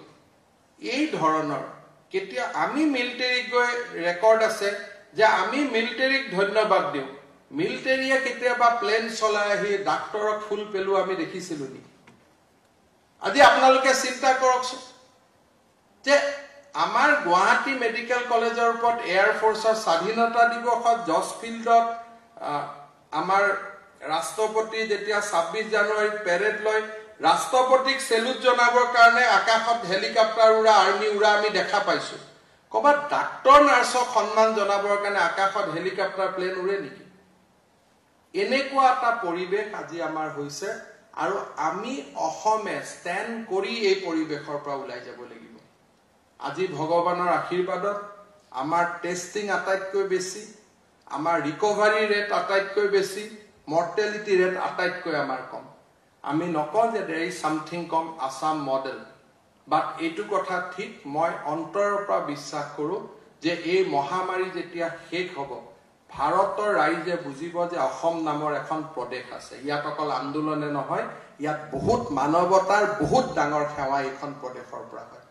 এই ধৰণৰ কেতিয়া আমি মিলিটাৰীক গৈ ৰেকৰ্ড আছে যে আমি মিলিটাৰীক ধন্যবাদ দিওঁ মিলিটাৰীয়ে কেতিয়াবা প্লেন চলাই আহি ডাক্তৰক ফুল পেলো আমি দেখিছিলো নি আজি আপোনালোকে চিন্তা কৰকচোন যে আমাৰ গুৱাহাটী মেডিকেল কলেজৰ ওপৰত এয়াৰ ফোৰ্সৰ স্বাধীনতা দিৱসত জজ ফিল্ডত আমাৰ ৰাষ্ট্ৰপতি যেতিয়া 26 জানুৱাৰীত পেৰেড লৈ ৰাষ্ট্ৰপতিক সেলুট জনাবৰ কাৰণে আকাশত হেলিকপ্টাৰ উৰা আৰ্মি উৰা আমি দেখা পাইছো কবাত ডাক্তৰ নাৰ্ছক সন্মান জনাবৰ কাৰণে আকাশত হেলিকপ্টাৰ প্লেন উৰে নেকি এনেকুৱা এটা পৰিবেশ আজি আমাৰ হৈছে আৰু আমি অসমে ষ্টেণ্ড কৰি এই পৰিবেশৰ পৰা ওলাই যাব লাগিব আজি ভগৱানৰ আশীৰ্বাদত আমাৰ টেষ্টিং আটাইতকৈ বেছি আমাৰ ৰিকভাৰী ৰেট আটাইতকৈ বেছি মৰ্টেলিটি ৰেট আটাইতকৈ আমাৰ কম আমি নকওঁ যে there is something কম আসাম মডেল বাট এইটো কথা ঠিক মই অন্তৰৰ পৰা বিশ্বাস কৰো যে এই মহামাৰী যেতিয়া শেষ হ'ব ভাৰতৰ ৰাইজে বুজিব যে অসম নামৰ এখন প্ৰদেশ আছে ইয়াত অকল আন্দোলনে নহয় ইয়াত বহুত মানৱতাৰ বহুত ডাঙৰ সেৱা এখন প্ৰদেশৰ পৰা হয়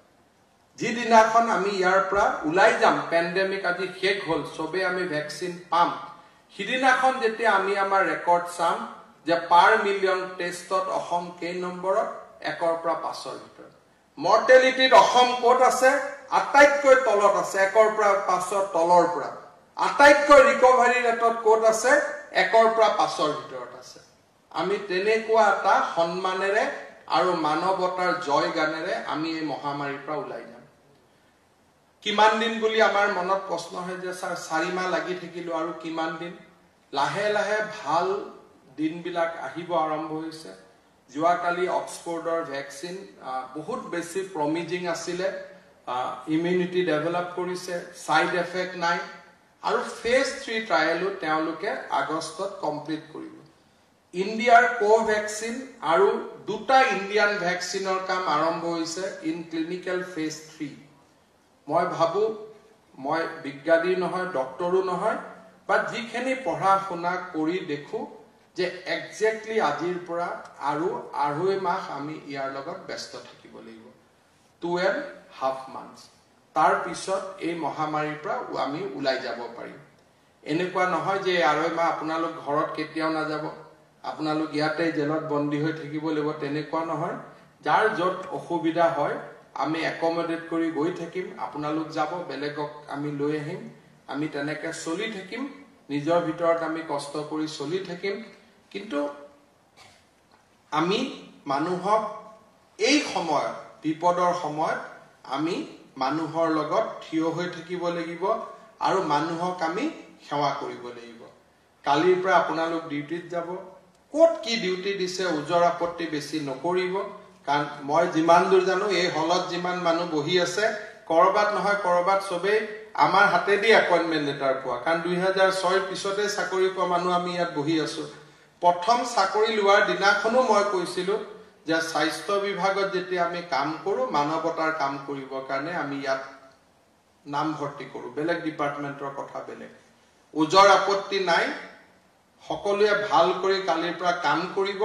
যিদিনাখন আমি ইয়াৰ পৰা ওলাই যাম পেণ্ডেমিক আজি শেষ হ'ল সবে আমি ভ্যাকচিন পাম সিদিনাখন যেতিয়া আমি আমাৰ ৰেকৰ্ড চাম যে পাৰ মিলিয়ন টেষ্টত অসম কেই নম্বৰত 1ৰ পৰা 5ৰ ভিতৰত মৰ্টেলিটিত অসম ক'ত আছে আটাইতকৈ তলত আছে 1ৰ পৰা 5ৰ তলৰ পৰা আটাইতকৈ ৰিকভাৰী ৰেটত ক'ত আছে 1ৰ পৰা 5ৰ ভিতৰত আছে আমি তেনেকুৱা এটা সন্মানেৰে আৰু মানৱতাৰ জয় গানেৰে আমি এই মহামাৰীৰ পৰা ওলাই যাম কিমান দিন বুলি আমাৰ মনত প্ৰশ্ন হয় যে স্যাৰ 4 মাহ লাগি থাকিলো আৰু কিমান দিন লাহে লাহে ভাল দিনবিলাক আহিব আৰম্ভ হৈছে যোৱাকালি অক্সফৰ্ডৰ ভ্যাকচিন বহুত বেছি প্ৰমিজিং আছিলে ইমিউনিটি ডেভেলপ কৰিছে সাইড এফেক্ট নাই আৰু ফেজ 3 ট্ৰায়েলো তেওঁলোকে আগষ্টত কমপ্লিট কৰিব ইণ্ডিয়াৰ কোভ্যাক্সিন আৰু দুটা ইণ্ডিয়ান ভ্যাকচিনৰ কাম আৰম্ভ হৈছে ইন ক্লিনিক্যাল ফেজ 3 মই ভাবো মই বিজ্ঞানী নহয় ডক্টৰো নহয় বা যিখিনি পঢ়া শুনা কৰি দেখো যে এক্স্যাক্টলি আজিৰ পৰা আৰু 2.5 মাহ আমি ইয়াৰ লগত ব্যস্ত থাকিব লাগিব 2.5 months তাৰ পিছত এই মহামাৰীৰ পৰা আমি উলাই যাব পাৰিম এনেকুৱা নহয় যে আৰু মা আপোনালোক ঘৰত কেতিয়াও না যাব আপোনালোক ইয়াতে জেলত বন্দী হৈ থাকিব লাগিব তেনেকুৱা নহয় যাৰ যত অসুবিধা হয় আমি একমোডেট কৰি গৈ থাকিম আপোনালোক যাব বেলেগক আমি লৈ আহিম আমি তেনেকৈ চলি থাকিম নিজৰ ভিতৰত আমি কষ্ট কৰি চলি থাকিম কিন্তু আমি মানুহক এই সময়ত বিপদৰ সময়ত আমি মানুহৰ লগত থিয় হৈ থাকিব লাগিব আৰু মানুহক আমি সেৱা কৰিব লাগিব কালিৰ পৰা আপোনালোক ডিউটিত যাব কোট কি ডিউটি দিছে উজৰ আপত্তি বেছি নকৰিব কাৰণ মই যিমান দূৰ জানো এই হলত যিমান মানুহ বহি আছে কৰবাত নহয় কৰবাত সবেই আমাৰ হাতেদি এপইন্টমেন্ট লেটাৰ পোৱা কাৰণ 2006 পিছতে চাকৰি পোৱা মানুহ আমি ইয়াত বহি আছো প্ৰথম চাকৰি লোৱাৰ দিনাখনো মই কৈছিলো যে স্বাস্থ্য বিভাগত যেতিয়া আমি কাম কৰো মানৱতাৰ কাম কৰিবৰ কাৰণে আমি ইয়াত নাম ভৰ্তি কৰো বেলেগ ডিপাৰ্টমেন্টৰ কথা বেলেগ উজৰ আপত্তি নাই সকলোৱে ভাল কৰি কালিৰ পৰা কাম কৰিব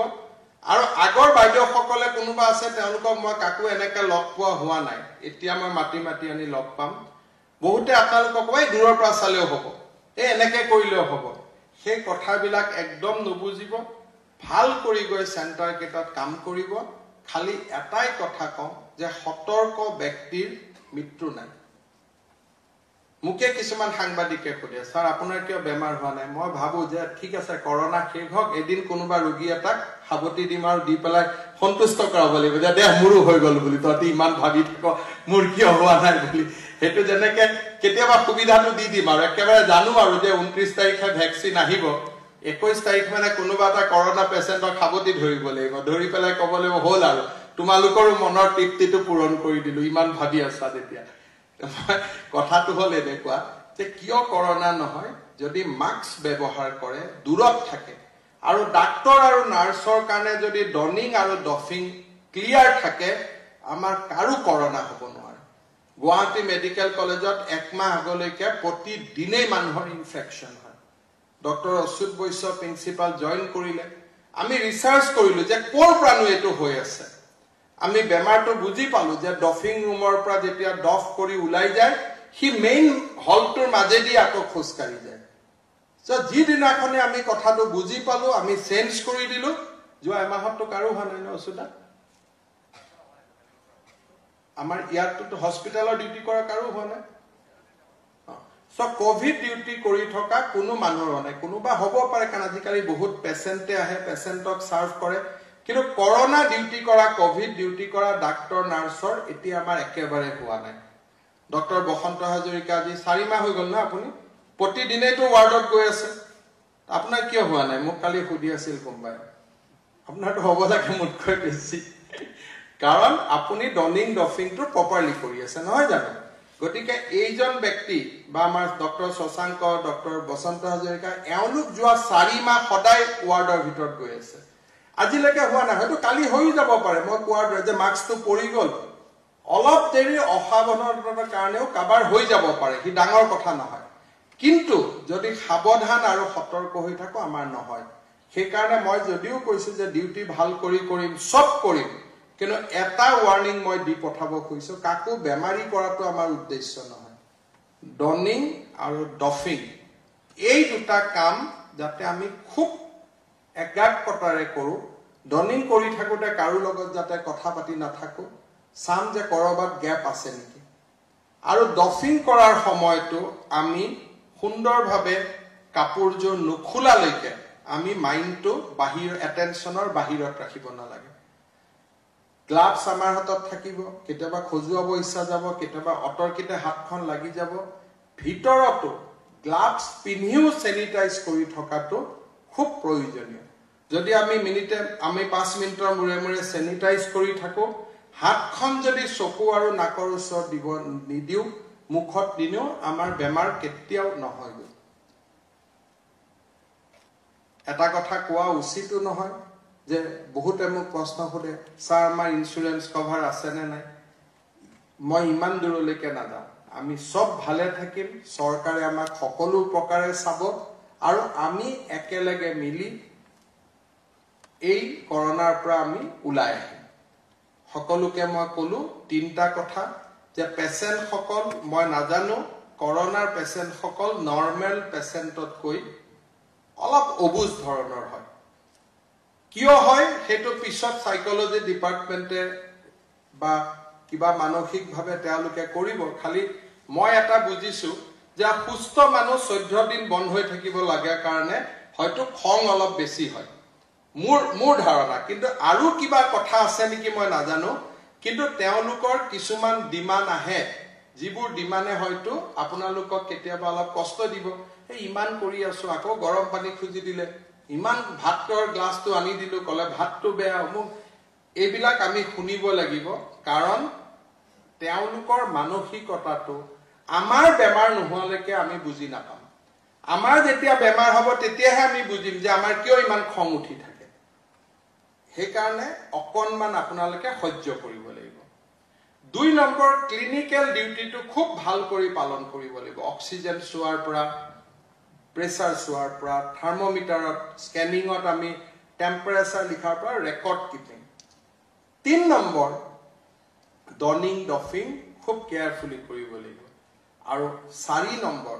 আৰু আগৰ বাইদেউসকলে কোনোবা আছে তেওঁলোকক মই কাকো এনেকৈ লগ পোৱা হোৱা নাই এতিয়া মই মাটি আনি লগ পাম বহুতে আপোনালোকক কয় দূৰৰ পৰা চালেও হ'ব এনেকৈ কৰিলেও হ'ব সেই কথাবিলাক একদম নুবুজিব ভাল কৰি গৈ চেণ্টাৰ কেইটাত কাম কৰিব খালি এটাই কথা কওঁ যে সতৰ্ক ব্যক্তিৰ মৃত্যু নাই মুকে কিছুমান সাংবাদিকে সোধে স্যাৰ আপোনাৰ কিয় বেমাৰ হোৱা নাই মই ভাবো যে ঠিক আছে কৰোনা শেষ হওক এদিন কোনোবা ৰোগী এটাক সাবতি দিম আৰু দি পেলাই সন্তুষ্ট কৰাব লাগিব যে দেহ মোৰো হৈ গল বুলি তহঁতি ইমান ভাবি থাক মোৰ কিয় হোৱা নাই বুলি হেতু জেনেকে কেতিয়াবা সুবিধাটো দি দিম আৰু একেবাৰে জানো আৰু যে 29 তাৰিখে ভ্যাকচিন আহিব 21 তাৰিখ মানে কোনোবা এটা কৰোনা পেশেন্টক সাবতি ধৰিব লাগিব ধৰি পেলাই ক'ব লাগিব হল আৰু তোমালোকৰ মনৰ তৃপ্তিটো পূৰণ কৰি দিলো ইমান ভাবি আছা তেতিয়া কথাটো হল এনেকুৱা যে কিয় কৰোনা নহয় যদি মাস্ক ব্যৱহাৰ কৰে দূৰত থাকে আৰু ডাক্তৰ আৰু নাৰ্ছৰ কাৰণে যদি ডনিং আৰু ডফিং ক্লিয়াৰ থাকে আমাৰ কাৰো কৰোনা হ'ব নোৱাৰে গুৱাহাটী মেডিকেল কলেজত এক মাহ আগলৈকে প্ৰতিদিনে মানুহৰ ইনফেকচন হয় doctor Achyut Baishya principal join কৰিলে আমি ৰিসাৰ্চ কৰিলো যে কোৰ প্ৰাণু এটো হৈ আছে আমি বেমাৰটো বুজি পালো যে ডফিং ৰুমৰ পৰা যেতিয়া ডফ কৰি উলাই যায় হি মেইন হলটোৰ মাজেদি আকৌ খোজকাঢ়ি যায় সো যি দিনাখনে আমি কথাটো বুজি পালো আমি চেঞ্জ কৰি দিলো যোৱা এমাহতটো কাৰো হোৱা নাই ন অসুদা আমাৰ ইয়াতটো হস্পিটালৰ ডিউটি কৰা কাৰো হোৱা নাই সো কোভিড ডিউটি কৰি থকা কোনো মানুহৰ নাই কোনোবা হ'ব পাৰে কাৰণ আজিকালি বহুত পেশেন্টে আহে পেশেন্টক সাৰ্ভ কৰে কিন্তু কৰোনা ডিউটি কৰা কোভিড ডিউটি কৰা ডাক্তৰ নাৰ্ছৰ এটি আমাৰ একেবাৰে হোৱা নাই ডক্টৰ বসন্ত হাজৰিকা আজি 4 মাহ হৈ গল না আপুনি প্ৰতিদিনেটো ওয়াৰ্ডত গৈ আছে আপোনাৰ কিয় হোৱা নাই মোক কালি খুদি আছিল কোনবাই আপোনাৰটো হ'ব লাগে মুতকৈ বেছি কাৰণ আপুনি ডনিং ডফিংটো প্ৰপাৰলি কৰি আছে নহয় জানো গতিকে এইজন ব্যক্তি বা আমাৰ ডক্টৰ শশাংক ডক্টৰ বসন্ত হাজৰিকা এওঁলোক যোৱা 4 মাহ সদায় ওয়াৰ্ডৰ ভিতৰত গৈ আছে আজিলৈকে হোৱা নাই হয়তো কালি হৈ যাব পাৰে মই কোৱাৰ দৰে যে মাস্কটো পৰি গল অলপ দেৰি অসাৱধানতাৰ কাৰণেও কাবাৰ হৈ যাব পাৰে হি ডাঙৰ কথা নহয় কিন্তু যদি সাৱধান আৰু সতৰ্ক হৈ থাকো আমাৰ নহয় সেই কাৰণে মই যদিও কৈছো যে ডিউটি ভাল কৰিম সব কৰিম কিন্তু এটা ওয়াৰ্নিং মই দি পঠাব কৈছো কাকো বেমাৰী কৰাটো আমাৰ উদ্দেশ্য নহয় ডনিং আৰু ডফিং এই দুটা কাম যাতে আমি খুব একাগ্ৰতাৰে কৰো ডনিং কৰি থাকোতে কাৰো লগত যাতে কথা পাতি নাথাকো সাম যে কৰবাত গ্যাপ আছে নেকি আৰু ডফিং কৰাৰ সময়টো আমি সুন্দৰভাৱে কাপোৰযোৰ নুখুলালৈকে আমি মাইন্ডটো বাহিৰ এটেনশনৰ বাহিৰত ৰাখিব নালাগে গ্লাভছ আমাৰ হাতত থাকিব কেতিয়াবা খজুৱাব ইচ্ছা যাব কেতিয়াবা অটৰকিতে হাতখন লাগি যাব ভিতৰতো গ্লাভছ পিন্ধিও স্যানিটাইজ কৰি থকাটো খুব প্ৰয়োজনীয় যদি আমি 5 মিনিটৰ মূৰে স্যানিটাইজ কৰি থাকো হাতখন যদি চকু আৰু নাকৰ ওচৰত দিব নিদিও মুখত দিনো আমাৰ বেমাৰ কেতিয়াও নহয় এটা কথা কোৱা উচিত নহয় যে বহুতে মোক প্ৰশ্ন কৰে স্যাৰ আমাৰ ইন্সুৰেন্স কভাৰ আছে নে নাই মই ইমান দূৰলৈকে নাযাওঁ আমি সব ভালে থাকিম চৰকাৰে আমাক সকলো প্ৰকাৰে চাব আৰু আমি একেলগে মিলি এই কৰোনাৰ পৰা আমি উলাই আহিম সকলোকে মই কলো তিনটা কথা যে পেশেন্ট সকল মই নাজানো করোনার পেশেন্ট সকল নরমাল পেশেন্টত কই অলপ অবুজ ধৰণৰ হয় কিয় হয় হেতু পিছত সাইকোলজি ডিপাৰ্টমেন্টে বা কিবা মানসিকভাৱে তেওঁলোকে কৰিব খালি মই এটা বুজিছো যে সুস্থ মানুহ 14 দিন বন্ধ হৈ থাকিব লাগে কাৰণে হয়তো খং অলপ বেছি হয় মোৰ ধাৰণা কিন্তু আৰু কিবা কথা আছে নেকি মই নাজানো কিন্তু তেওঁলোকৰ কিছুমান ডিমান্ড আহে যিবোৰ ডিমানে হয়তো আপোনালোকক কেতিয়াবা অলপ কষ্ট দিব এই ইমান কৰি আছো আকৌ গৰম পানী খুজি দিলে ইমান ভাতৰ গ্লাসটো আনি দিলো কলে ভাতটো বেয়া মোক এইবিলাক আমি শুনিব লাগিব কাৰণ তেওঁলোকৰ মানসিকতাটো আমাৰ বেমাৰ নোহোৱালৈকে আমি বুজি নাপাম আমাৰ যেতিয়া বেমাৰ হ'ব তেতিয়াহে আমি বুজিম যে আমাৰ কিয় ইমান খং উঠি থাকে সেই কাৰণে অকনমান আপোনালোকে সহ্য কৰিব লাগিব 2 নম্বৰ ক্লিনিক্যাল ডিউটিটো খুব ভাল কৰি পালন কৰিব লাগিব অক্সিজেন চোৱাৰ পৰা প্ৰেসাৰ চোৱাৰ পৰা থাৰ্মোমিটাৰত স্ক্যানিংত আমি টেম্পাৰেচাৰ লিখাৰ পৰা ৰেকৰ্ড কিপিং 3 নম্বৰ ডনিং ডফিং খুব কেয়াৰফুলি কৰিব লাগিব আৰু 4 নম্বৰ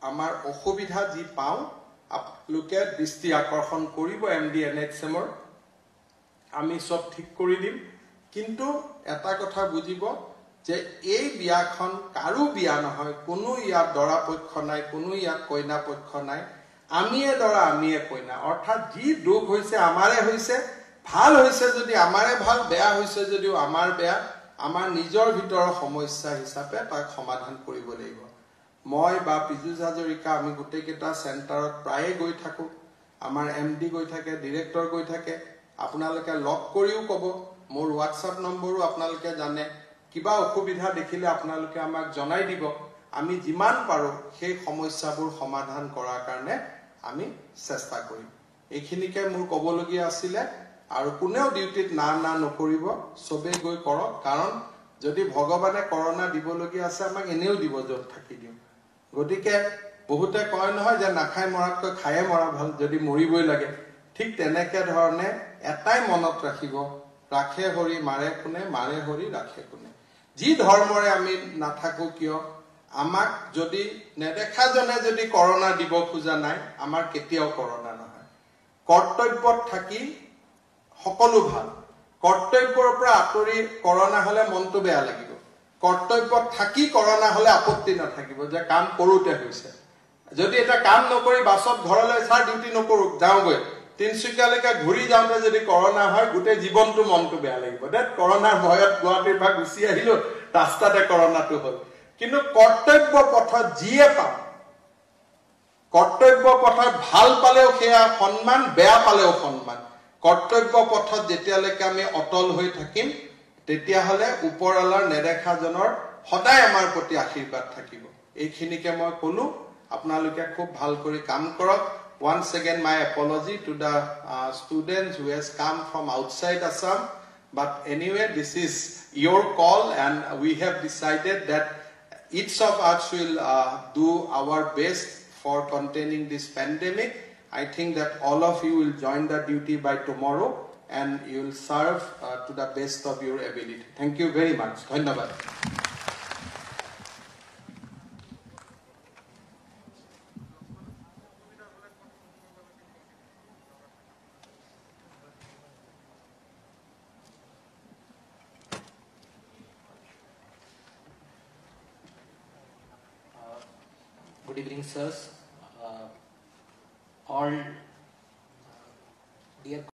আমাৰ অসুবিধা যি পাও আপোনালোকে দৃষ্টি আকৰ্ষণ কৰিব এমডি এনএইচএমৰ আমি সব ঠিক কৰি দিম কিন্তু এটা কথা বুজিব যে এই বিয়াখন কাৰো বিয়া নহয় কোনো ইয়াত দৰা পক্ষ নাই কোনো ইয়াত কইনা পক্ষ নাই আমিয়ে দৰা আমিয়ে কইনা অৰ্থাৎ যি দুখ হৈছে আমাৰে হৈছে ভাল হৈছে যদি আমাৰে ভাল বেয়া হৈছে যদিও আমাৰ বেয়া আমাৰ নিজৰ ভিতৰৰ সমস্যা হিচাপে তাক সমাধান কৰিব লাগিব মই বা পিজুজ হাজৰিকা আমি গুটেকেটা সেন্টাৰত প্ৰায়ে গৈ থাকো আমাৰ এমডি গৈ থাকে ডাইৰেক্টৰ গৈ থাকে আপোনালোকে লক কৰিও কব মোৰ WhatsApp নম্বৰো আপোনালোকে জানে কিবা অসুবিধা দেখিলে আপোনালোকে আমাক জনাই দিব আমি যিমান পাৰো সেই সমস্যাবোৰ সমাধান কৰাৰ কাৰণে আমি চেষ্টা কৰিম এইখিনিকে মোৰ কবলগীয়া আছিল আৰু কোনেও ডিউটিত না নকৰিব সবে গৈ কৰক কাৰণ যদি ভগৱানে কৰোনা দিবলগীয়া আছে আমাক এনেও দিব যত থাকি দিও গতিকে বহুতে কয় নহয় যে নাখাই মৰাতকৈ খায়ে মৰা ভাল যদি মৰিবই লাগে ঠিক তেনেকে ধৰণে এটাই মনত ৰাখিব ৰাখে হৰি মাৰে কোনে মাৰে হৰি ৰাখে কোনে যি ধৰ্মৰে আমি নাথাকো কিয় আমাক যদি নেদেখা জনে যদি কৰোনা দিব খোজা নাই আমাৰ কেতিয়াও কৰোনা নহয় কৰ্তব্যত থাকি সকলো ভাল কৰ্তব্যৰ পৰা আতৰি কৰোনা হলে মনটো বেয়া লাগিব কৰ্তব্যত থাকি কৰোনা হলে আপত্তি নাথাকিব যে কাম কৰোতে হৈছে যদি এটা কাম নকৰি বাছত ঘৰলৈ সাৰ ডিউটি নকৰো যাওগৈ তিনসুকিয়ালৈকে ঘূৰি যাওঁতে যদি কৰোনা হয় গোটেই জীৱনটো মনটো বেয়া লাগিব দেট কৰোনাৰ ভয়ত গুৱাহাটীৰ পৰা গুচি আহিলো ৰাস্তাতে কৰোনাটো হ'ল কিন্তু কৰ্তব্য পথত যিয়ে পাম কৰ্তব্য পথত ভাল পালেও সেয়া সন্মান বেয়া পালেও সন্মান কৰ্তব্য পথত যেতিয়ালৈকে আমি অটল হৈ থাকিম তেতিয়া হলে ওপৰলাৰ নেদেখাজনৰ সদায় আমাৰ প্ৰতি আশীৰ্বাদ থাকিব এইখিনিকে মই কলো আপোনালোকে খুব ভাল কৰি কাম কৰক Once again, my apology to the students who has come from outside Assam. But anyway, this is your call and we have decided that each of us will do our best for containing this pandemic. I think that all of you will join the duty by tomorrow and you will serve to the best of your ability. Thank you very much. Dhanyabad. Good evening, sirs. All dear